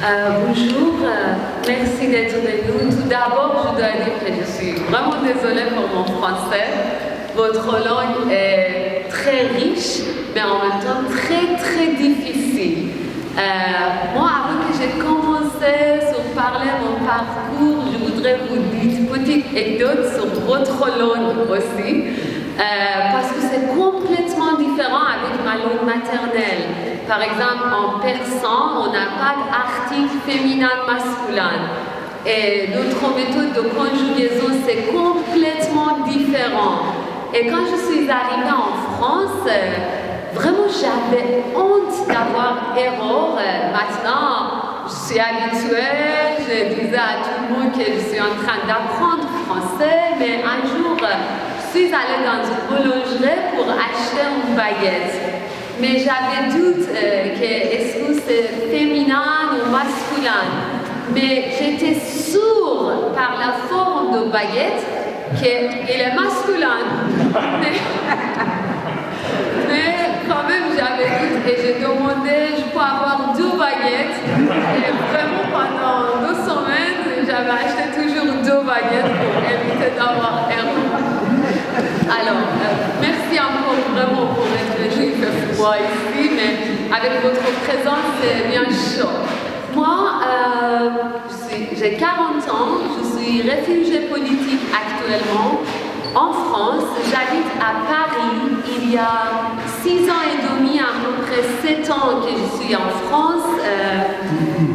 Bonjour, merci d'être venu. Tout d'abord, je dois dire que je suis vraiment désolée pour mon français. Votre langue est très riche, mais en même temps très difficile. Moi, avant que j'ai commencé sur parler mon parcours, je voudrais vous dire une petite anecdote sur votre langue aussi, parce que c'est complètement différent avec ma langue maternelle. Par exemple, en persan, on n'a pas d'article féminin-masculin. Et notre méthode de conjugaison, c'est complètement différent. Et quand je suis arrivée en France, vraiment j'avais honte d'avoir erreur. Maintenant, je suis habituée, je disais à tout le monde que je suis en train d'apprendre français, mais un jour, je suis allée dans une boulangerie pour acheter une baguette. Mais j'avais doute que est-ce que c'est féminin ou masculin. Mais j'étais sûre par la forme de baguette qu'elle est masculin. Mais quand même j'avais doute et j'ai demandé, je peux avoir 2 baguettes. Et vraiment pendant 2 semaines, j'avais acheté toujours 2 baguettes pour éviter d'avoir erreur. Alors, merci encore vraiment pour être venu, il fait froid ici, mais avec votre présence, c'est bien chaud. Moi, j'ai 40 ans, je suis réfugiée politique actuellement en France. J'habite à Paris. Il y a 6 ans et demi, à peu près 7 ans que je suis en France.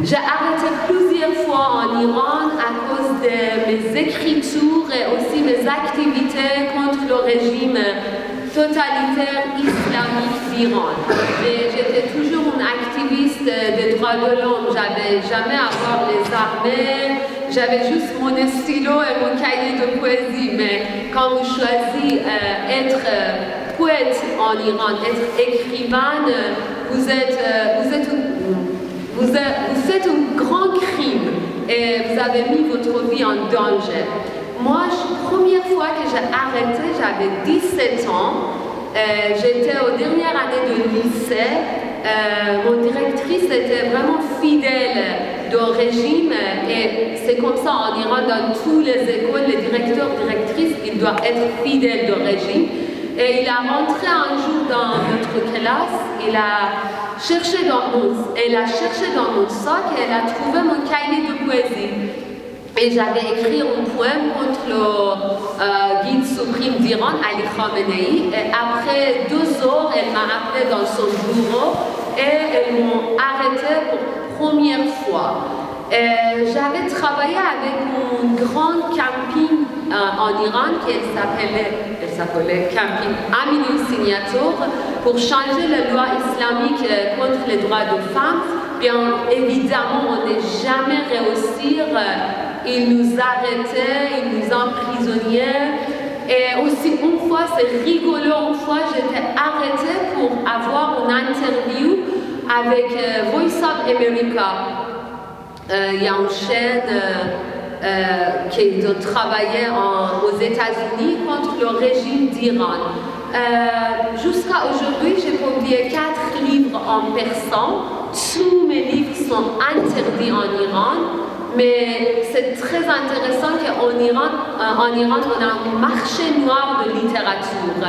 J'ai arrêté plusieurs fois en Iran à cause de mes écritures et aussi mes activités contre le régime totalitaire islamique d'Iran. J'étais toujours une activiste des droits de l'homme. J'avais jamais à voir les armées. J'avais juste mon stylo et mon cahier de poésie. Mais quand vous choisissez être poète en Iran, être écrivaine, vous faites un grand crime et vous avez mis votre vie en danger. Moi, la première fois que j'ai arrêté, j'avais 17 ans. J'étais aux dernières années de lycée. Mon directrice était vraiment fidèle au régime et c'est comme ça en Iran, dans toutes les écoles, les directeurs, directrices, ils doivent être fidèles au régime. Et il a rentré un jour dans notre classe, elle a cherché dans mon sac et elle a trouvé mon cahier de poésie. Et j'avais écrit un poème contre le guide suprême d'Iran, Ali Khamenei. Et après 2 heures, elle m'a appelé dans son bureau et elles m'ont arrêté pour la première fois. J'avais travaillé avec un grand camping en Iran qui s'appelait Camping Aminul Signature pour changer la loi islamique contre les droits des femmes. Bien évidemment, on n'est jamais réussi. Ils nous arrêtaient, ils nous emprisonnaient. Et aussi, une fois, c'est rigolo, une fois, j'étais arrêtée pour avoir une interview avec Voice of America. Il y a une chaîne qui travaillait aux États-Unis contre le régime d'Iran. Jusqu'à aujourd'hui, j'ai publié 4 livres en persan. Tous mes livres sont interdits en Iran. Mais c'est très intéressant qu'en Iran, on a un marché noir de littérature.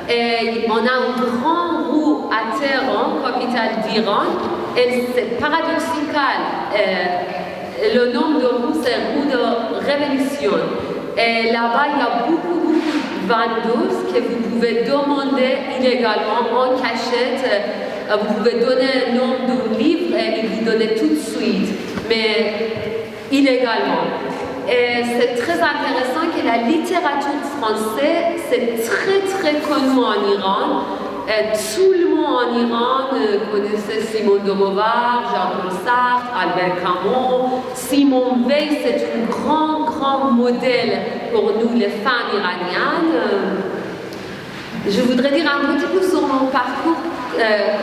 Et on a un grand roue à Téhéran, capitale d'Iran. Et c'est paradoxal. Le nom de roue, c'est roue de révolution. Et là-bas, il y a beaucoup de vendeuses que vous pouvez demander illégalement en cachette. Vous pouvez donner le nom d'un livre et ils vous donnent tout de suite. Mais illégalement. Et c'est très intéressant que la littérature française, c'est très connu en Iran. Et tout le monde en Iran connaissait Simone de Beauvoir, Jean-Paul Sartre, Albert Camus. Simone Veil, c'est un grand modèle pour nous, les femmes iraniennes. Je voudrais dire un petit peu sur mon parcours,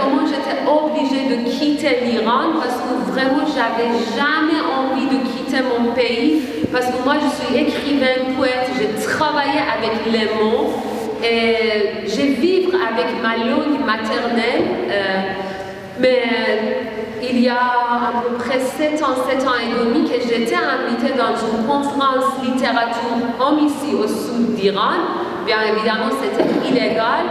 comment j'étais obligée de quitter l'Iran, parce que vraiment, j'avais jamais envie de quitter mon pays, parce que moi, je suis écrivaine, poète, j'ai travaillé avec les mots, et je vivre avec ma langue maternelle, mais il y a à peu près 7 ans et demi, que j'étais invitée dans une conférence littérature homme ici au sud d'Iran. Bien évidemment, c'était illégal,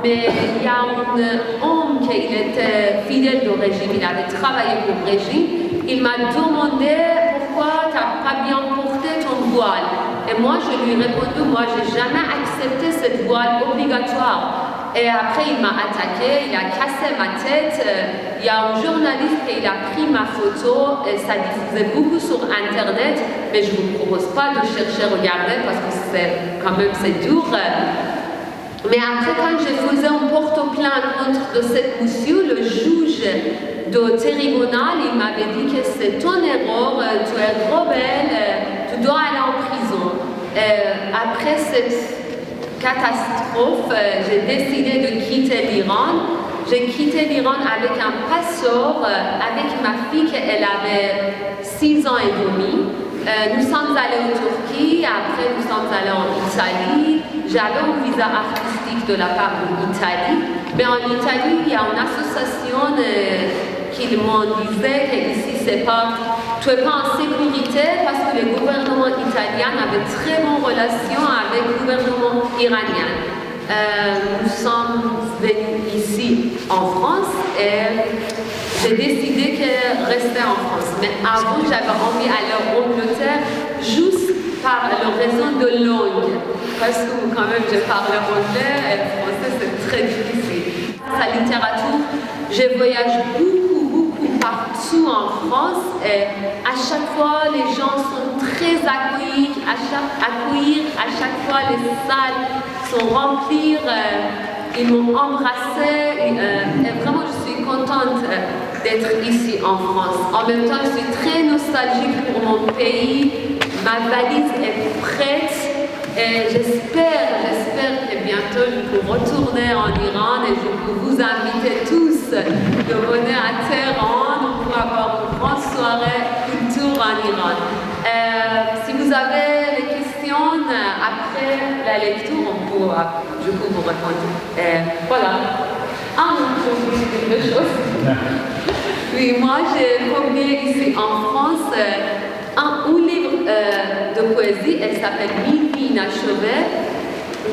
mais il y a un homme qui était fidèle au régime, il avait travaillé pour le régime. Il m'a demandé pourquoi tu n'as pas bien porté ton voile. Et moi, je lui ai répondu, moi, je n'ai jamais accepté cette voile obligatoire. Et après, il m'a attaqué, il a cassé ma tête. Il y a un journaliste qui a pris ma photo et ça diffusait beaucoup sur Internet. Mais je ne vous propose pas de chercher, regarder parce que c'est dur. Mais après, quand je faisais un porte-plainte contre cet monsieur, le juge du tribunal, il m'avait dit que c'est ton erreur, tu es rebelle, tu dois aller en prison. Après cette catastrophe, j'ai décidé de quitter l'Iran. J'ai quitté l'Iran avec un passeport, avec ma fille, elle avait 6 ans et demi. Nous sommes allés en Turquie, après nous sommes allés en Italie. J'avais un visa artistique de la part de l'Italie, mais en Italie, il y a une association qui m'en disait qu'ici, tu n'es pas en sécurité parce que le gouvernement italien avait très bonnes relations avec le gouvernement iranien. Nous sommes venus ici en France et j'ai décidé de rester en France. Mais avant, j'avais envie d'aller en Angleterre juste par la raison de langue. Parce que quand même, je parle anglais et le français, c'est très difficile. Sa littérature, je voyage beaucoup partout en France et à chaque fois, les gens sont très accueillis. À chaque fois, les salles sont remplies. Ils m'ont embrassée et vraiment, je suis contente d'être ici en France. En même temps, je suis très nostalgique pour mon pays. Ma valise est prête. Et j'espère que bientôt je peux retourner en Iran et je peux vous inviter tous de venir à Téhéran pour avoir une grande soirée culture en Iran. Si vous avez des questions après la lecture, je peux vous répondre. Voilà. J'ai oublié quelque chose. Oui, moi j'ai publié ici en France un livre de poésie, elle s'appelle Mille vies inachevées.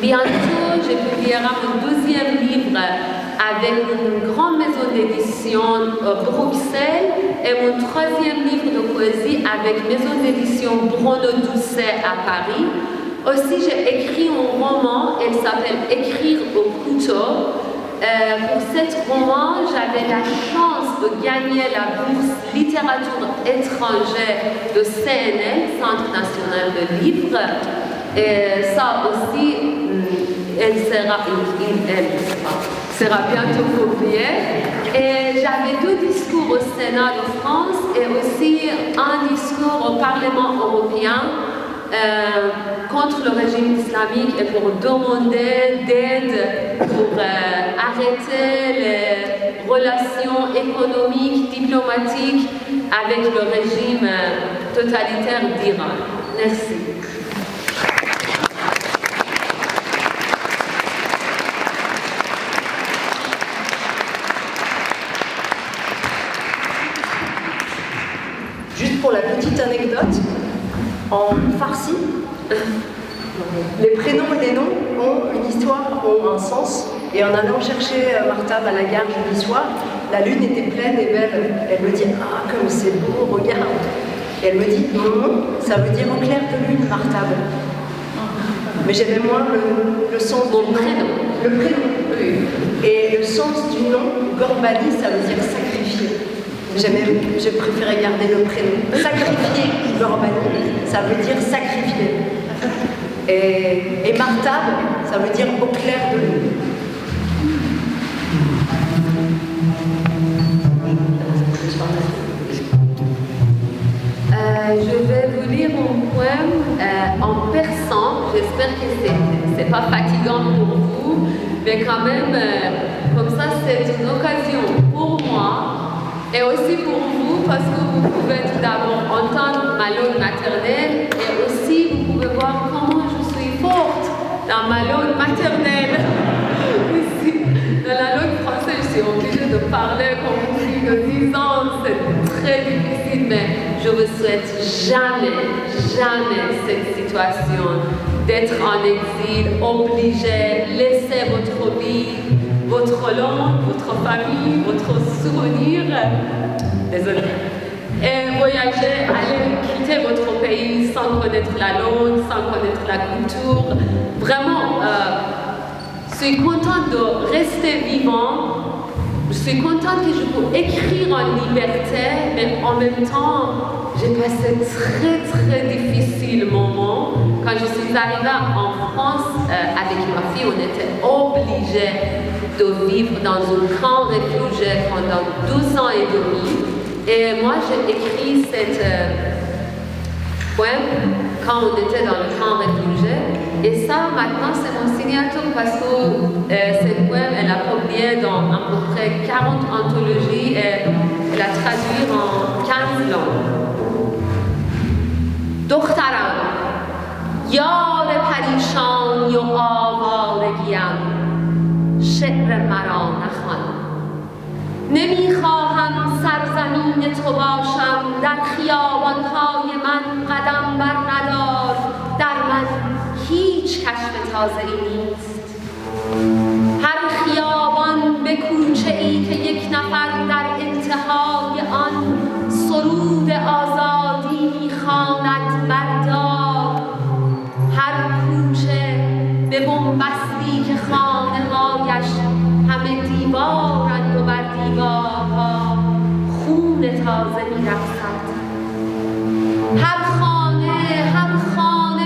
Bientôt, je publierai mon deuxième livre avec une grande maison d'édition à Bruxelles et mon troisième livre de poésie avec maison d'édition Bruno Doucet à Paris. Aussi, j'ai écrit un roman, elle s'appelle Écrire au couteau. Pour cet roman, j'avais la chance de gagner la bourse littérature étrangère de CNL, Centre national de livres. Et ça aussi, elle sera bientôt publiée. Et j'avais 2 discours au Sénat de France et aussi un discours au Parlement européen contre le régime islamique et pour demander d'aide pour arrêter les relations économiques, diplomatiques avec le régime totalitaire d'Iran. Merci. Juste pour la petite anecdote, en farsi, les prénoms et les noms ont une histoire, ont un sens. Et en allant chercher Martab à la gare jeudi soir, la lune était pleine et belle. Elle me dit « Ah, comme c'est beau, regarde !» Et elle me dit « Mon nom, ça veut dire au clair de lune, Martab. » Mais j'aimais moins le sens du prénom. Le prénom, oui. Et le sens du nom, Gorbani, ça veut dire sacrifier. J'ai préféré garder le prénom. Sacrifier, Gorbani, ça veut dire sacrifier. Et Martab, ça veut dire au clair de lune. Je vais vous lire un poème en persan. J'espère que c'est pas fatigant pour vous, mais quand même, comme ça, c'est une occasion pour moi et aussi pour vous, parce que vous pouvez tout d'abord entendre ma langue maternelle et aussi vous pouvez voir comment je suis forte dans ma langue maternelle. Dans la langue française, je suis obligée de parler comme une fille de 10 ans. c'est très difficile, mais je ne souhaite jamais, jamais cette situation d'être en exil, obligé, laisser votre vie, votre langue, votre famille, votre souvenir. Désolée. Et voyager, aller quitter votre pays sans connaître la langue, sans connaître la culture. Vraiment, je suis contente de rester vivant. Je suis contente que je peux écrire en liberté, mais en même temps, j'ai passé très difficile moment. Quand je suis arrivée en France avec ma fille, on était obligés de vivre dans un camp réfugié pendant 12 ans et demi. Et moi, j'ai écrit cette poème quand on était dans le camp réfugié. Et ça, maintenant, c'est mon signature parce que cette poème, elle a publié dans à peu près 40 anthologies et elle a traduit en 15 langues. دخترم یار پریشانی و آوارگیم شعر مرا نخوان نمیخواهم سرزمین تو باشم در خیابانهای من قدم بر ندار در من هیچ کشف تازه‌ای نیست هر خیابان به کوچه‌ای که یک نفر در انتهای آن سرود آزادی می‌خواند بردار هر کوچه به بنبستی که خانه‌هایش همه دیوارند و بر دیوارها خون تازه می‌رقصد هر خانه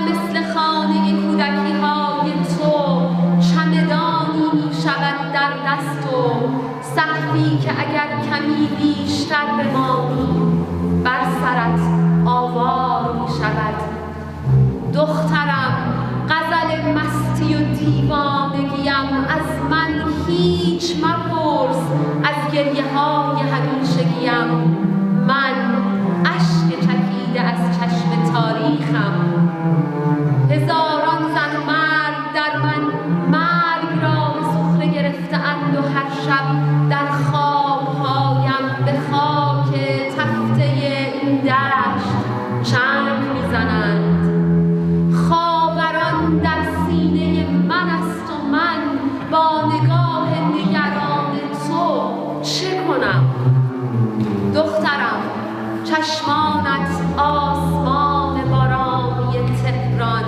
مثل خانه کودکی‌های تو چمدانی می‌شود در دست و سقفی که اگر کمی بیشتر بمانی بر سرت آوار می‌شود دخترم غزل مستی و دیوانگیم از من هیچ مپرس از گریه‌های همیشگیم من اشک چکیده از چشم تاریخم هزاران زن و مرد در من مرگ را به سخره گرفته‌اند و هر شب در خوابهایم به خاک تفته این دشت چنگ می‌زنند خاوران در سینه من است و من با نگاه نگران تو چه کنم دخترم چشمانت آسمان بارانی تهران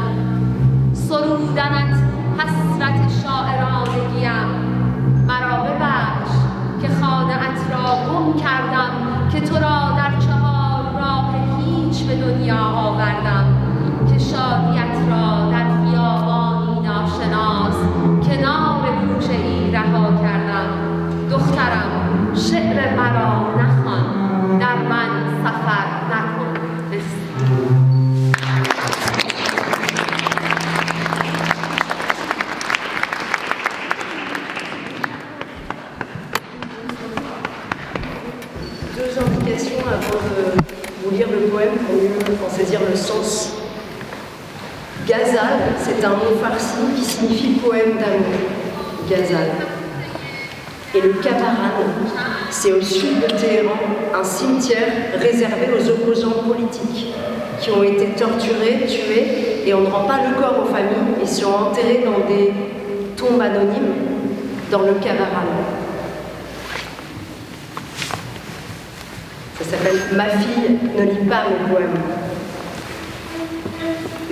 سرودنت حسرت شاعرانگیم مرا ببخش که خانه‌ات را گم کردم که تو را در چهار راه هیچ به دنیا آوردم که شادیت را در خیابانی ناشناس کنار کوچه‌ای رها کردم دخترم شعر مرا نخوان در من سفر نکن Deux indications avant de vous lire le poème pour mieux en saisir le sens. Ghazal, c'est un mot farsi qui signifie poème d'amour. Ghazal. Et le Kabaran, c'est au sud de Téhéran, un cimetière réservé aux opposants politiques qui ont été torturés, tués, et on ne rend pas le corps aux familles, ils sont enterrés dans des tombes anonymes dans le Kabaran. Ça s'appelle « Ma fille ne lit pas mes poèmes ».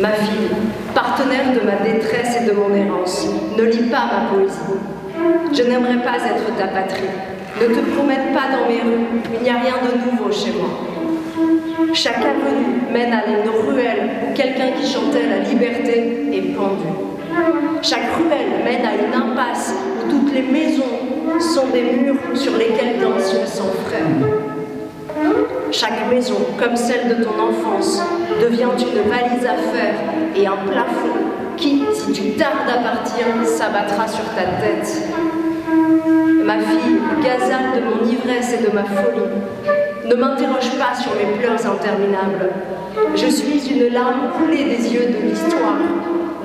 Ma fille, partenaire de ma détresse et de mon errance, ne lis pas ma poésie. Je n'aimerais pas être ta patrie. Ne te promène pas dans mes rues, il n'y a rien de nouveau chez moi. Chaque avenue mène à une ruelle où quelqu'un qui chantait la liberté est pendu. Chaque ruelle mène à une impasse où toutes les maisons sont des murs sur lesquels danse le sang frais. Chaque maison, comme celle de ton enfance, devient une valise à faire et un plafond qui, si tu tardes à partir, s'abattra sur ta tête. Ma fille, Ghazal de mon ivresse et de ma folie, ne m'interroge pas sur mes pleurs interminables. Je suis une larme coulée des yeux de l'histoire.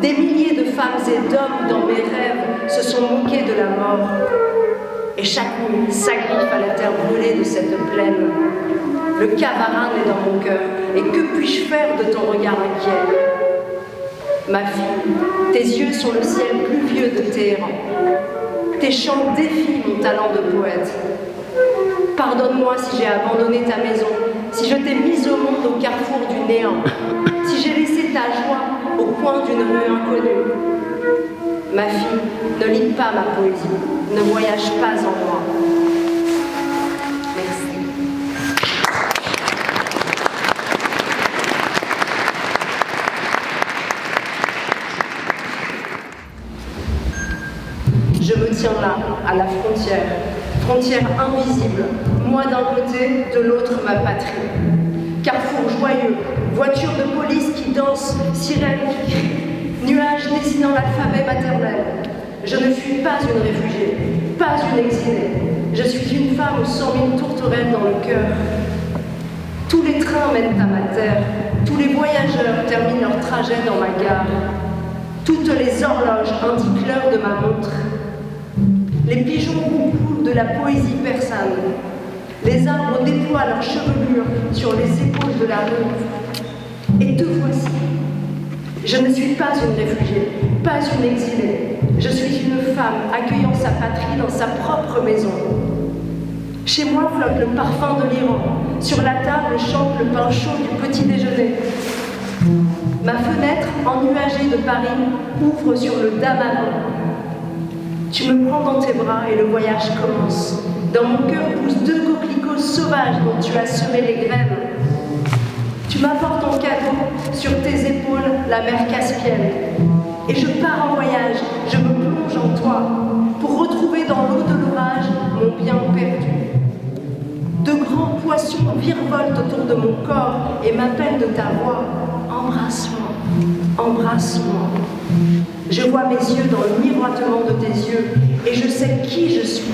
Des milliers de femmes et d'hommes dans mes rêves se sont moqués de la mort. Et chaque nuit s'agrippe à la terre brûlée de cette plaine. Le Kavaran est dans mon cœur. Et que puis-je faire de ton regard inquiet? Ma fille, tes yeux sont le ciel pluvieux de Téhéran. Tes chants défient mon talent de poète. Pardonne-moi si j'ai abandonné ta maison, si je t'ai mise au monde au carrefour du néant, si j'ai laissé ta joie au coin d'une rue inconnue. Ma fille, ne lis pas ma poésie, ne voyage pas en moi. Merci. Je me tiens là, à la frontière invisible, moi d'un côté, de l'autre ma patrie. Carrefour joyeux, voiture de police qui danse, sirène qui crie, nuages dessinant l'alphabet maternel. Je ne suis pas une réfugiée, pas une exilée. Je suis une femme aux 100 000 tourterelles dans le cœur. Tous les trains mènent à ma terre, tous les voyageurs terminent leur trajet dans ma gare. Toutes les horloges indiquent l'heure de ma montre. Les pigeons roucoulent de la poésie persane. Les arbres déploient leurs chevelures sur les épaules de la rue. Et te voici. Je ne suis pas une réfugiée, pas une exilée. Je suis une femme accueillant sa patrie dans sa propre maison. Chez moi flotte le parfum de l'Iran. Sur la table chante le pain chaud du petit déjeuner. Ma fenêtre, ennuagée de Paris, ouvre sur le Damavand. Tu me prends dans tes bras et le voyage commence. Dans mon cœur poussent 2 coquelicots sauvages dont tu as semé les graines. Tu m'apportes en cadeau sur tes épaules la mer Caspienne. Et je pars en voyage, je me plonge en toi pour retrouver dans l'eau de l'orage mon bien perdu. De grands poissons virevoltent autour de mon corps et m'appellent de ta voix. Embrasse-moi, embrasse-moi. Je vois mes yeux dans le miroitement de tes yeux et je sais qui je suis.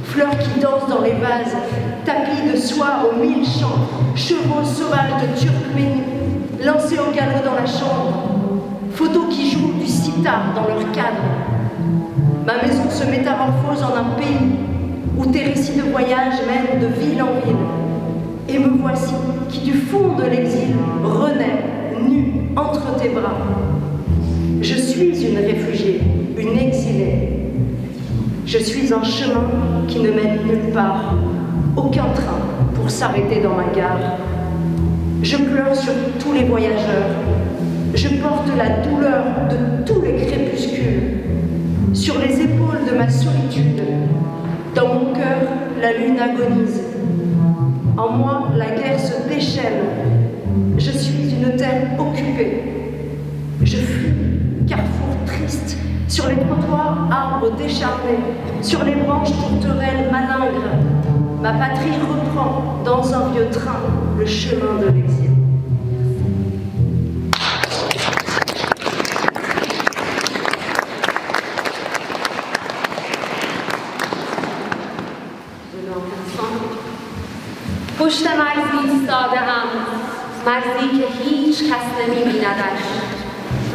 Fleurs qui dansent dans les vases, tapis de soie aux 1000 chants, chevaux sauvages de Turkménie, lancés au galop dans la chambre, photos qui jouent du sitar dans leur cadre. Ma maison se métamorphose en un pays où tes récits de voyage mènent de ville en ville. Et me voici qui du fond de l'exil renaît, nue, entre tes bras. Je suis une réfugiée, une exilée. Je suis un chemin qui ne mène nulle part, aucun train pour s'arrêter dans ma gare. Je pleure sur tous les voyageurs, je porte la douleur de tous les crépuscules. Sur les épaules de ma solitude, dans mon cœur, la lune agonise. En moi, la guerre se déchaîne. Je suis une terre occupée. Je fuis, carrefour triste, sur les trottoirs, arbres décharnés, sur les branches tourterelles malingres. Ma patrie reprend, dans un vieux train, le chemin de l'exil. پشت مرزی ایستاده‌ام، مرزی که هیچ کس نمی‌بیندش،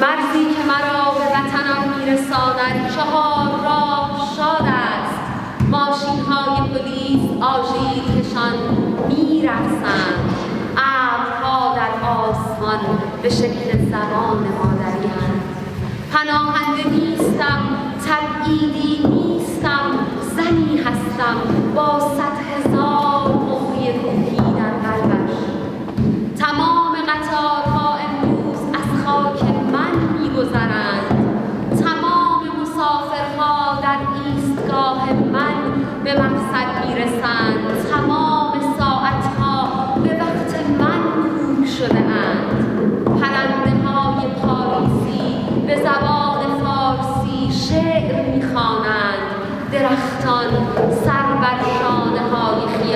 مرزی که مرا به وطنم می‌رساند. 4 راه شاد است، ماشین‌های پلیس آژیرکشان می‌رقصند، ابرها در آسمان به شکل زبان مادری‌اند. پناهنده نیستم، تبعیدی نیستم، زنی هستم با 100,000 مهری کوهی در قلبش. تمام قطارها امروز از خاک من می‌گذرند، تمام مسافرها در ایستگاه من به مقصد می‌رسند، تمام ساعتها به وقت من کوک شده‌اند. پرنده‌های پاریسی به زبان فارسی شعر می‌خوانند، درختان سر بر شانه‌های خیابان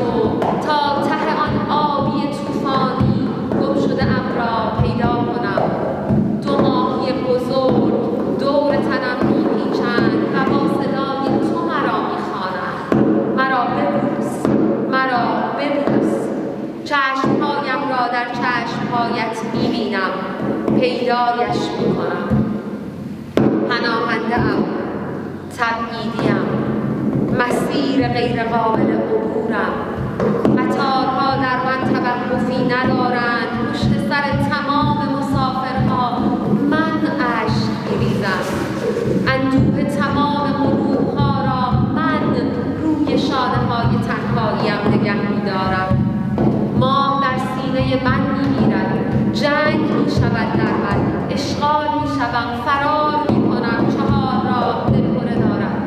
تو تا ته آن آبی طوفانی گم شده ام را پیدا کنم. دو ماهی بزرگ دور تنم میپیچند و با صدای تو مرا میخوانند. مرا ببوس، مرا ببوس. چشمهایم را در چشمهایت میبینم، پیدایش میکنم. پناهنده ام، تبعیدیم، مسیر غیر قابل عبورم. قطارها در من توقفی ندارند. پشت سر تمام مسافرها من اشک می‌ریزم. اندوه تمام گروه‌ها را من روی شانه‌های تنهاییم نگه می‌دارم. ماه در سینه من می‌گیرد، جنگ می‌شود در من، اشغال می‌شوم، فرار می‌کنم. چهار راه دلهره دارد.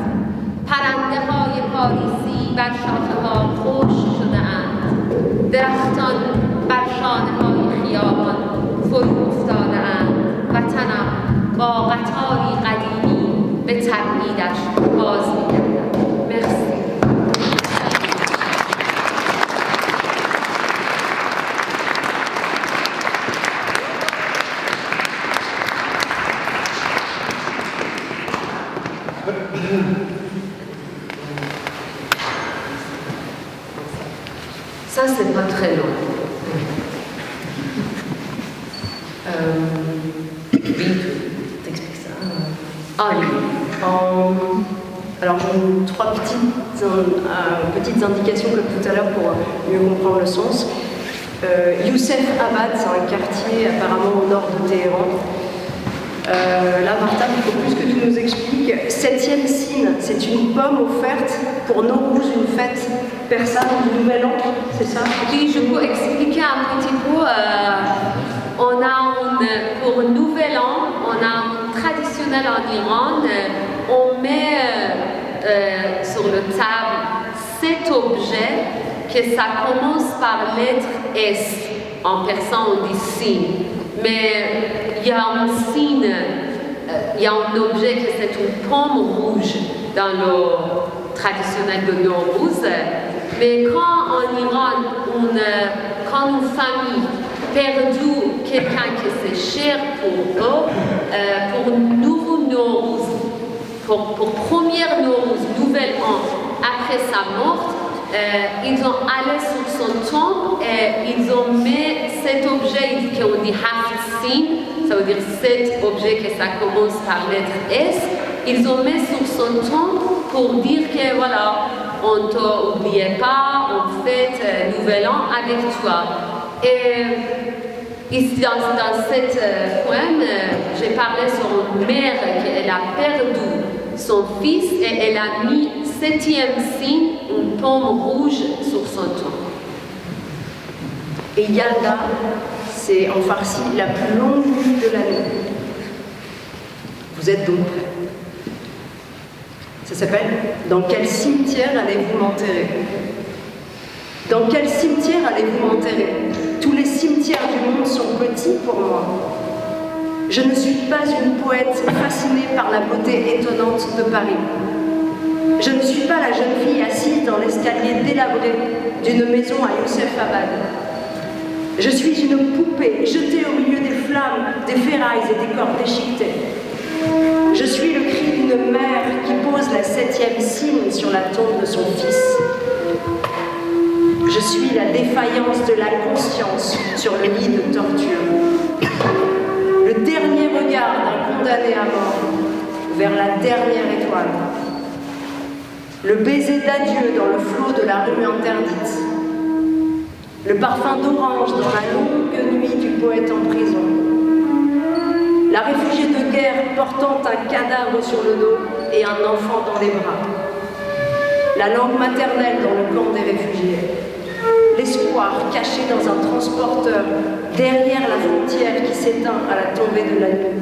پرنده‌های پاریسی بر شاخه‌ها خشک شده‌اند. درختان بر شانه‌های خیابان فرو افتاده‌اند. وطنم با قطاری قدیمی به تبعیدش باز می‌گردد. مرسی. Ça, c'est pas très long. Oui, t'expliques ça. Ah oui. Alors, j'ai trois petites indications comme tout à l'heure pour mieux comprendre le sens. Youssef Abad, c'est un quartier apparemment au nord de Téhéran. Là, Martha, il faut plus que tu nous expliques. 7e signe, c'est une pomme offerte pour Nowruz, une fête persane du Nouvel An, c'est ça? Oui, je peux expliquer un petit peu. Pour Nouvel An, on a un traditionnel en Iran. On met sur le table 7 objets que ça commence par lettre S. En persan, on dit signe. Mais il y a un signe, il y a un objet que c'est une pomme rouge dans le traditionnel de Nowruz. Mais quand en Iran, quand une famille perdu quelqu'un qui c'est cher pour eux, pour nouveau Nowruz, pour première Nowruz, nouvel an, après sa mort, ils ont allé sur son tombe et ils ont mis cet objet qu'on dit Hafsin, ça veut dire 7 objets que ça commence par lettre S. Ils ont mis sur son tombe pour dire que voilà, on ne t'oubliait pas, on fête Nouvel An avec toi. Et ici dans cet poème, j'ai parlé sur une mère qu'elle a perdu son fils et elle a mis 7e signe, une pomme rouge sur son tombe. Et Yalda, c'est en farsi la plus longue nuit de l'année. Vous êtes donc prêts? Ça s'appelle « Dans quel cimetière allez-vous m'enterrer ?» Dans quel cimetière allez-vous m'enterrer? Tous les cimetières du monde sont petits pour moi. Je ne suis pas une poète fascinée par la beauté étonnante de Paris. Je ne suis pas la jeune fille assise dans l'escalier délabré d'une maison à Youssef Abad. Je suis une poupée jetée au milieu des flammes, des ferrailles et des corps déchiquetés. Je suis le cri d'une mère qui pose la 7e signe sur la tombe de son fils. Je suis la défaillance de la conscience sur le lit de torture. Le dernier regard d'un condamné à mort vers la dernière étoile. Le baiser d'adieu dans le flot de la rue interdite. Le parfum d'orange dans la longue nuit du poète en prison. La réfugiée de guerre portant un cadavre sur le dos et un enfant dans les bras. La langue maternelle dans le camp des réfugiés. L'espoir caché dans un transporteur derrière la frontière qui s'éteint à la tombée de la nuit.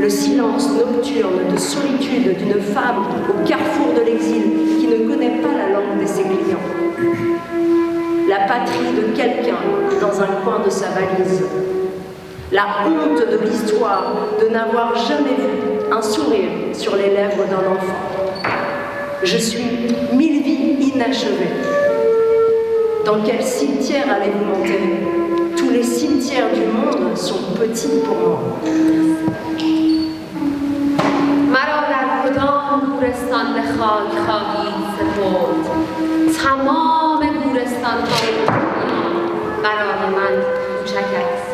Le silence nocturne de solitude d'une femme au carrefour de l'exil qui ne connaît pas la langue de ses clients. La patrie de quelqu'un dans un coin de sa valise. La honte de l'histoire de n'avoir jamais vu un sourire sur les lèvres d'un enfant. Je suis 1000 vies inachevées. Dans quel cimetière allez-vous m'enterrer? Tous les cimetières du monde sont petits pour moi. مرا در کدام گورستان به خاک خواهید سپرد؟ تمام گورستان‌های دنیا برای من کوچک است.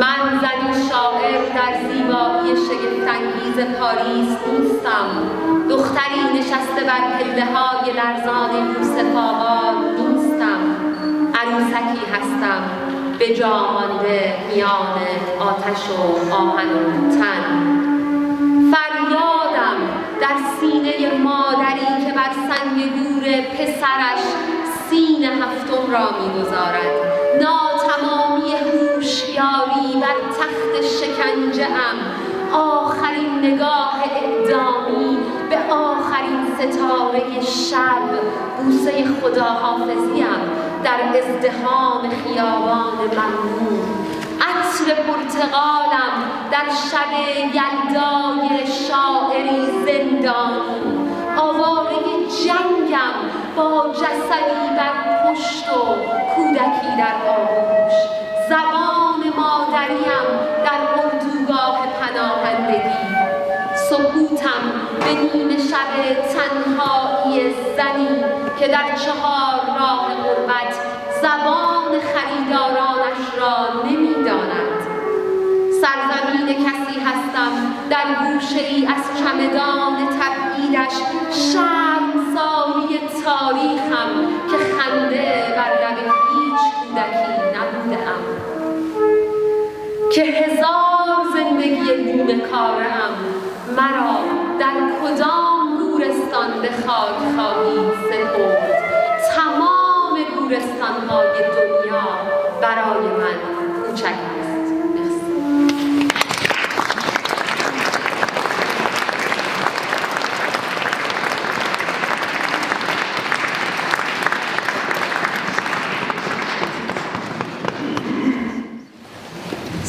من زنی شاعر در زیبایی شگفت‌انگیز پاریس نیستم. دختری نشسته بر پله‌های لرزان یوسف آباد نیستم. عروسکی هستم به جا مانده میان آتش و آهن و تن. فریادم در سینه مادری که بر سنگ گور پسرش سین هفتم را می‌گذارد. ناتمامی هوشیاری بر تخت شکنجه‌ام، آخرین نگاه اعدامی به آخرین ستاره شب، بوسه خداحافظیم در ازدحام خیابان ممنوع، عطر پرتقالم در شب یلدای شاعری زندانی، آواره جنگم با جسدی بر پشت و کودکی در آغوش، زبان مادریم در اردوگاه پناهندگی، سکوتم به نیمه شب تنهایی زنی که در 4 راه غربت زبان خریدارانش را نمی‌داند. سرزمین کسی هستم در گوشه‌ای از چمدان تبعیدش، شرمساری تاریخم که خنده بر لب هیچ کودکی نبوده‌ام، که 1000 زندگی نیمه کاره‌ام. مرا در کدام گورستان به خاک خواهید سپرد؟ تمام گورستان‌های دنیا برای من کوچک است.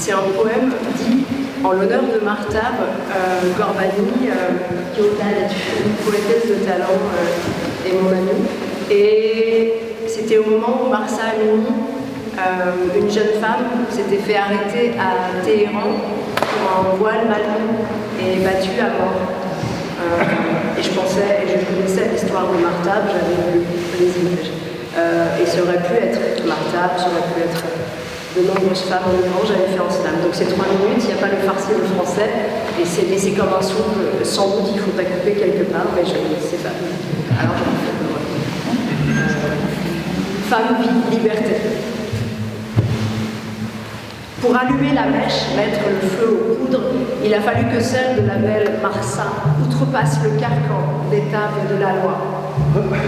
C'est un poème dit en l'honneur de Martha Gorbani, qui au-delà d'être une poétesse de talent est mon amie. Et c'était au moment où Marsa Amini, une jeune femme, s'était fait arrêter à Téhéran pour un voile mal mis et battue à mort. Et je pensais, et je connaissais l'histoire de Martha, j'avais vu les images. Et ça aurait pu être Martha, ça aurait pu être de nombreuses femmes en Iran, j'avais fait en slam. Donc c'est 3 minutes, il n'y a pas le farsi et le français, et c'est laissé comme un souffle, sans doute il faut couper quelque part, mais je ne sais pas. Alors j'en fais femme, vie, liberté. Pour allumer la mèche, mettre le feu aux poudres, il a fallu que celle de la belle Marsa outrepasse le carcan des tables de la loi.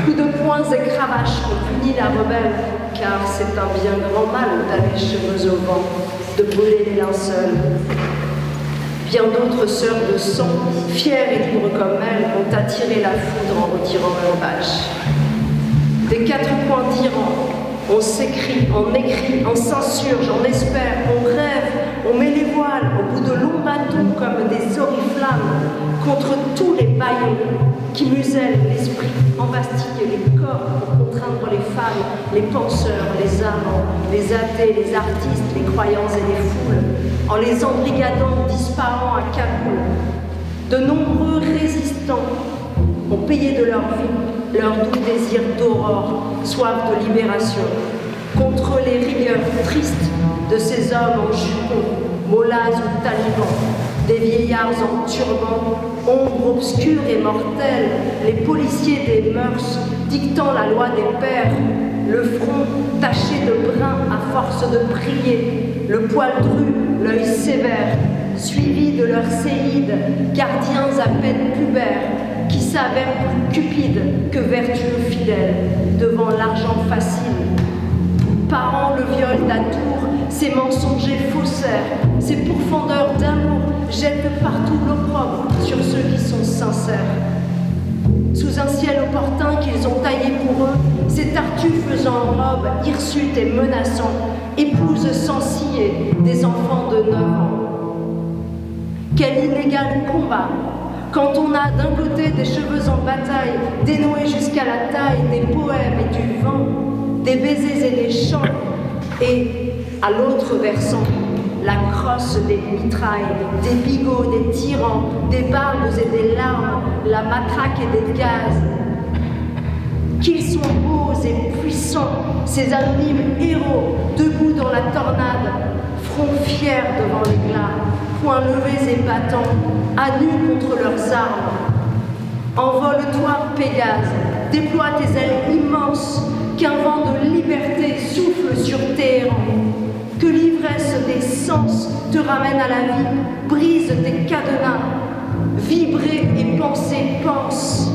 Coups de poings et cravaches ont puni la rebelle, car c'est un bien grand mal d'aller cheveux au vent, de brûler les linceuls. Bien d'autres sœurs de sang, fières et libres comme elles, ont attiré la foudre en retirant leur bâche. Des 4 coins d'Iran, on s'écrit, on écrit, on s'insurge, on espère, on rêve, on met les voiles au bout de longs bâtons comme des oriflammes contre tous les baillons qui musellent l'esprit, embastillent les corps pour contraindre les femmes, les penseurs, les amants, les athées, les artistes, les croyants et les foules, en les embrigadant, disparant à Kaboul. De nombreux résistants ont payé de leur vie leur doux désir d'aurore, soif de libération, contre les rigueurs tristes de ces hommes en jupons, mollahs ou talibans, des vieillards en turbans, ombre obscure et mortelle, les policiers des mœurs dictant la loi des pères, le front taché de brun à force de prier, le poil dru, l'œil sévère, suivi de leurs séides, gardiens à peine pubères, qui s'avèrent plus cupides que vertueux fidèles devant l'argent facile. Parant le viol d'atour, ces mensongers faussaires, ces pourfendeurs d'amour jettent partout l'opprobre sur ceux qui sont sincères. Sous un ciel opportun qu'ils ont taillé pour eux, ces tartuffes en robe, hirsutes et menaçants, épousent sans scier des enfants de 9 ans. Quel illégal combat! Quand on a d'un côté des cheveux en bataille, dénoués jusqu'à la taille, des poèmes et du vent, des baisers et des chants, et à l'autre versant, la crosse des mitrailles, des bigots, des tyrans, des barbes et des larmes, la matraque et des gaz. Qu'ils sont beaux et puissants, ces anonymes héros, debout dans la tornade, front fier devant l'éclat, poings levés et battants, à nu contre leurs armes. Envole-toi, Pégase, déploie tes ailes immenses, qu'un vent de liberté souffle sur Téhéran. Que l'ivresse des sens te ramène à la vie, brise tes cadenas, vibrer et penser, pense.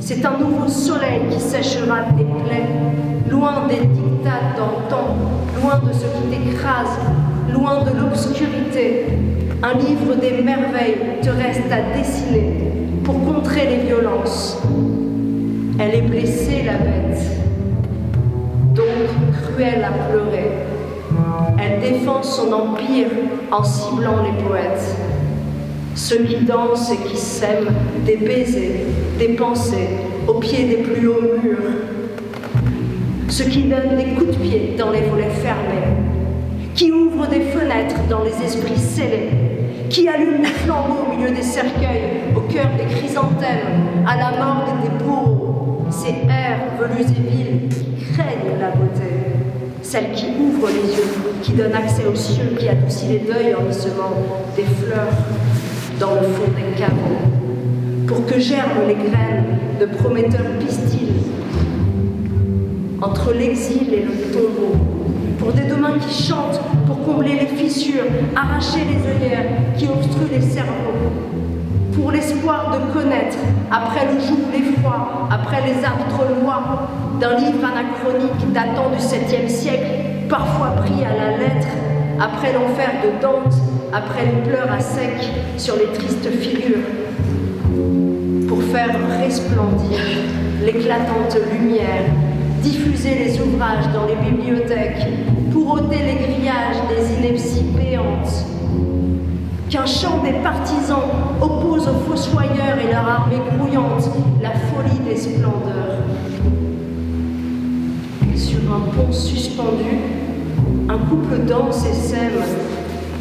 C'est un nouveau soleil qui séchera tes plaies, loin des dictats d'antan, loin de ce qui t'écrase, loin de l'obscurité. Un livre des merveilles te reste à dessiner pour contrer les violences. Elle est blessée, la bête, donc cruelle à pleurer. Elle défend son empire en ciblant les poètes, ceux qui dansent et qui sèment des baisers, des pensées au pied des plus hauts murs, ceux qui donnent des coups de pied dans les volets fermés, qui ouvrent des fenêtres dans les esprits scellés, qui allument les flambeaux au milieu des cercueils, au cœur des chrysanthèmes, à la morgue des bourreaux, ces airs velus et vils qui craignent la beauté, celle qui ouvre les yeux, qui donne accès aux cieux, qui adoucit les deuils en y semant des fleurs dans le fond des caveaux, pour que germent les graines de prometteurs pistils entre l'exil et le tombeau, pour des demain qui chantent, pour combler les fissures, arracher les œillères qui obstruent les cerveaux, pour l'espoir de connaître, après le joug l'effroi, après les âpres lois d'un livre anachronique datant du 7e siècle, parfois pris à la lettre, après l'enfer de Dante, après les pleurs à sec sur les tristes figures, pour faire resplendir l'éclatante lumière, diffuser les ouvrages dans les bibliothèques, pour ôter les grillages des inepties béantes, qu'un chant des partisans oppose aux fossoyeurs et leur armée grouillante la folie des splendeurs. Sur un pont suspendu, un couple danse et sème.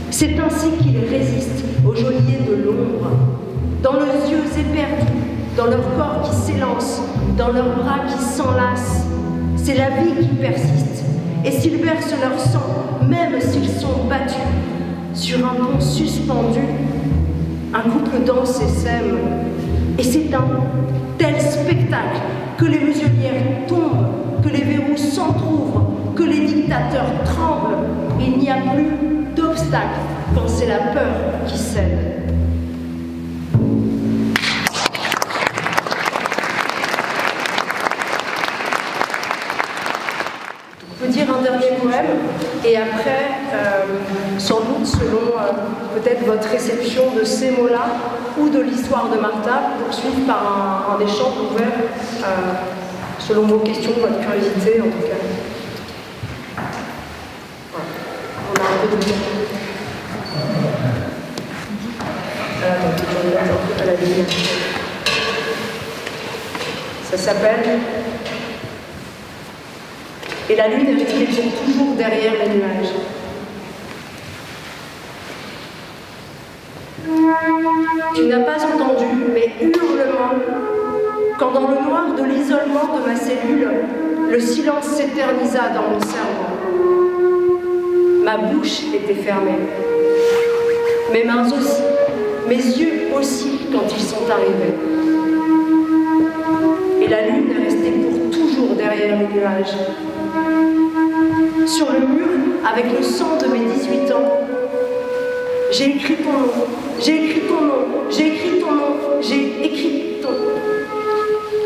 C'est ainsi qu'ils résistent aux geôliers de l'ombre, dans leurs yeux éperdus, dans leur corps qui s'élance, dans leurs bras qui s'enlacent. C'est la vie qui persiste, et s'ils versent leur sang, même s'ils sont battus, sur un pont suspendu, un couple danse et sème. Et c'est un tel spectacle que les muselières tombent, que les verrous s'entr'ouvrent, que les dictateurs tremblent. Il n'y a plus d'obstacle quand c'est la peur qui cède. On peut dire un dernier poème, et après, sans doute selon peut-être votre réception de ces mots-là ou de l'histoire de Martha, poursuivre par un échange ouvert selon vos questions, votre curiosité en tout cas. Voilà. On a un peu de temps. À la lumière. Ça s'appelle « Et la lune est restée pour toujours derrière les nuages ». Tu n'as pas entendu mes hurlements quand dans le noir de l'isolement de ma cellule, le silence s'éternisa dans mon cerveau. Ma bouche était fermée, mes mains aussi, mes yeux aussi quand ils sont arrivés. Et la lune est restée pour toujours derrière les nuages. Sur le mur, avec le sang de mes 18 ans, j'ai écrit ton nom, j'ai écrit ton nom, j'ai écrit ton nom, j'ai écrit ton nom.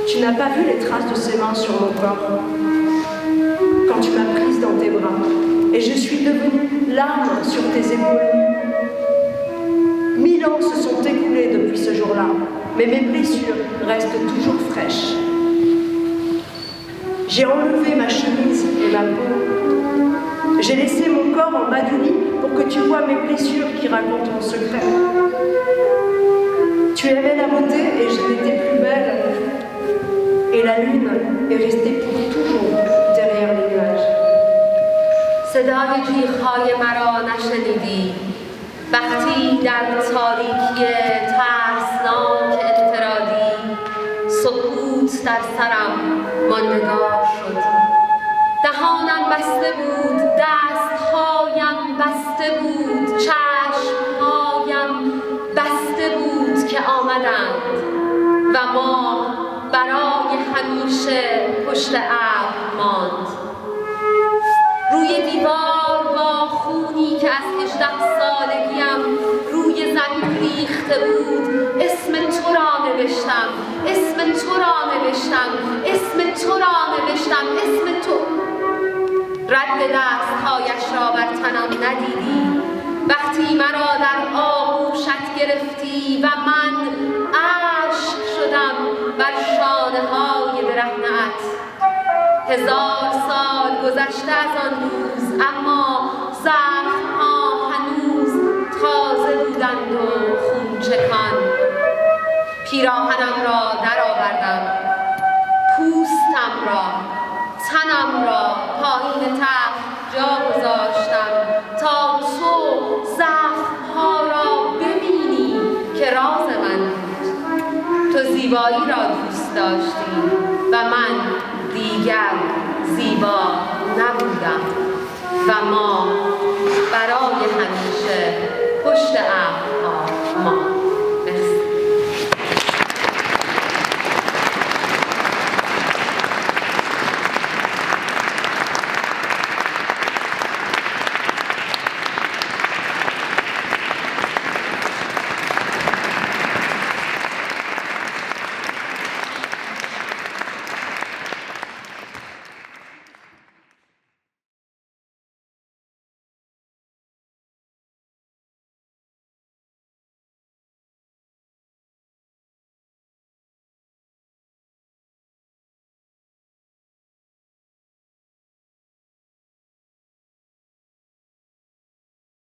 Tu n'as pas vu les traces de ses mains sur mon corps quand tu m'as prise dans tes bras, et je suis devenue l'arme sur tes épaules. 1000 ans se sont écoulés depuis ce jour-là, mais mes blessures restent toujours fraîches. J'ai enlevé ma chemise et ma peau. J'ai laissé mon corps en bas du lit pour que tu vois mes blessures qui racontent mon secret. Tu aimais la beauté et je n'étais plus belle. Et la lune est restée pour toujours derrière. جیغ‌های مرا نشنیدی وقتی در تاریکی ترسناک انفرادی سکوت در سرم ماندگار شد. دهانم بسته بود، دستهایم بسته بود، چشمهایم بسته بود که آمدند و ما برای همیشه پشت ابر ماند. روی دیوار با خونی که از 18 سالگیم روی زمین ریخته بود اسم تو را نوشتم، اسم تو را نوشتم، اسم تو را نوشتم، اسم تو. رد دستهایش را بر تنم ندیدی وقتی مرا در آغوشت گرفتی و من اشک شدم بر شانه‌های برهنه‌ات. 1000 سال گذشته از آن روز اما زخم‌ها هنوز تازه بودند و خون چکان. پیراهنم را درآوردم، پوستم را، تنم را پایین تخت جا گذاشتم تا تو زخم‌ها را ببینی که راز من بود. تو زیبایی را دوست داشتی و من دیگر زیبا نبودم و ما برای همیشه پشت ابر